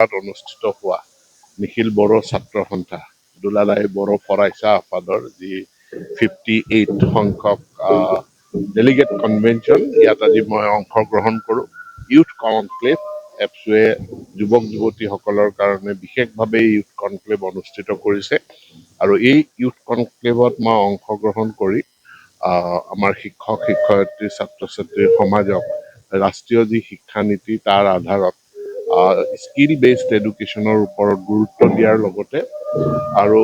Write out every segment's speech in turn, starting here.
অনুষ্ঠিত হোৱা নিখিল বড়ো ছাত্ৰ সন্থা দুলালাই বড়ো ফৰাইছা আফাদৰ যি 58 সংখ্যক ডেলিগেট কনভেনশ্যন ইয়াত আজি মই অংশগ্ৰহণ কৰোঁ। ইউথ কনক্লেভ এপছুৱে যুৱক যুৱতীসকলৰ কাৰণে বিশেষভাৱে ইউথ কনক্লেভ অনুষ্ঠিত কৰিছে আৰু এই ইউথ কনক্লেভত মই অংশগ্ৰহণ কৰি আমাৰ শিক্ষক শিক্ষয়িত্ৰী ছাত্ৰ ছাত্ৰীৰ সমাজক ৰাষ্ট্ৰীয় যি শিক্ষানীতি তাৰ আধাৰত স্কিল বেছড এডুকেশ্যনৰ ওপৰত গুৰুত্ব দিয়াৰ লগতে আৰু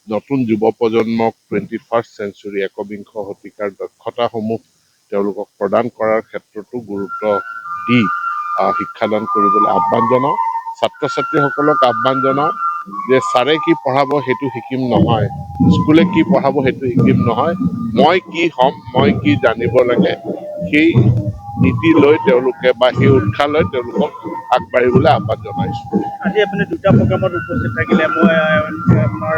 নতুন যুৱ প্ৰজন্মক 21st চেঞ্চুৰী একবিংশ শতিকাৰ দক্ষতাসমূহ তেওঁলোকক প্ৰদান কৰাৰ ক্ষেত্ৰতো গুৰুত্ব দি শিক্ষাদান কৰিবলৈ আহ্বান জনাওঁ। ছাত্ৰ ছাত্ৰীসকলক আহ্বান জনাওঁ যে ছাৰে কি পঢ়াব সেইটো শিকিম নহয়, স্কুলে কি পঢ়াব সেইটো শিকিম নহয়, মই কি হ'ম, মই কি জানিব লাগে সেই নীতি লৈ তেওঁলোকে বা সেই উৎসাহ লৈ তেওঁলোকক আগবাঢ়িবলৈ আহ্বান জনাইছোঁ। আজি আপুনি দুটা প্ৰগ্ৰামত উপস্থিত থাকিলে। মই আপোনাৰ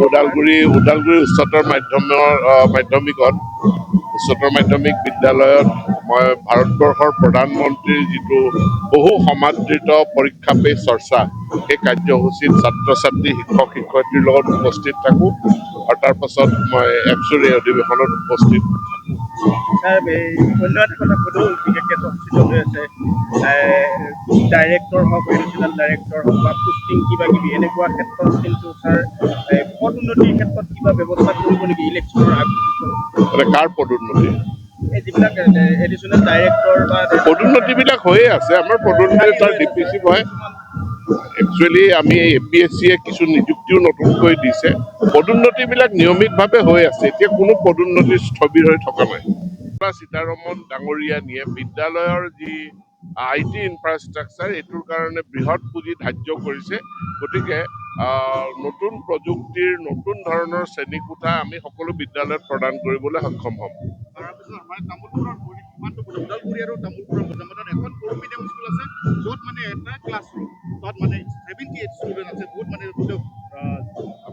ওদালগুৰি উচ্চতৰ মাধ্যমিকত উচ্চতৰ মাধ্যমিক বিদ্যালয়ত মই ভাৰতবৰ্ষৰ প্ৰধানমন্ত্ৰীৰ যিটো বহু সমাদৃত পৰীক্ষা পে চৰ্চা সেই কাৰ্যসূচীত ছাত্ৰ ছাত্ৰী শিক্ষক শিক্ষয়িত্ৰীৰ লগত উপস্থিত থাকোঁ আৰু তাৰ পাছত মই এপছুৰ এই অধিৱেশনত উপস্থিত ছাৰ অন্য এটা কথা সুধোঁ, বিশেষকৈ চৰ্চিত হৈ আছে ডাইৰেক্টৰ হওক, এডিশ্যনেল ডাইৰেক্টৰ হওক বা পোষ্টিং কিবা কিবি এনেকুৱা ক্ষেত্ৰত কিন্তু ছাৰ পদোন্নতিৰ ক্ষেত্ৰত কিবা ব্যৱস্থা কৰিব নেকি ইলেকশ্যনৰ আগত? কাৰ পদোন্নতি? এই যিবিলাক এডিশ্যনেল ডাইৰেক্টৰ বা পদোন্নতিবিলাক হৈয়ে আছে। আমাৰ পদোন্নতি তাৰ ডিপিচি হয়। একচুৱেলি আমি APSCয়ে কিছু নিযুক্তিও নতুনকৈ দিছে। পদোন্নতিবিলাক নিয়মিতভাৱে হৈ আছে। এতিয়া কোনো পদোন্নতি স্থবিৰ হৈ থকা নাই। সীতাৰমন ডাঙৰীয়ানীয়ে বিদ্যালয়ৰ যি IT ইনফ্ৰাষ্ট্ৰাকচাৰ এইটোৰ কাৰণে বৃহৎ পুঁজি ধাৰ্য কৰিছে। গতিকে নতুন প্ৰযুক্তিৰ নতুন ধৰণৰ শ্ৰেণীকোঠা আমি সকলো বিদ্যালয়ত প্ৰদান কৰিবলৈ সক্ষম হ'ম। ওদালগুৰি আৰু তামোলপুৰৰ মাজত এখন সৰু মিডিয়াম স্কুল আছে য'ত মানে এটা ক্লাছৰুম তাত মানে 78 ষ্টুডেণ্ট আছে। বহুত মানে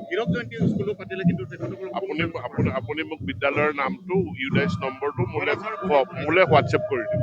হীৰক জয়ন্তী স্কুলো পাতিলে কিন্তু আপুনি মোক বিদ্যালয়ৰ নামটো ইউডাইচ নম্বৰটো মোলৈ হোৱাটছএপ কৰি দিব।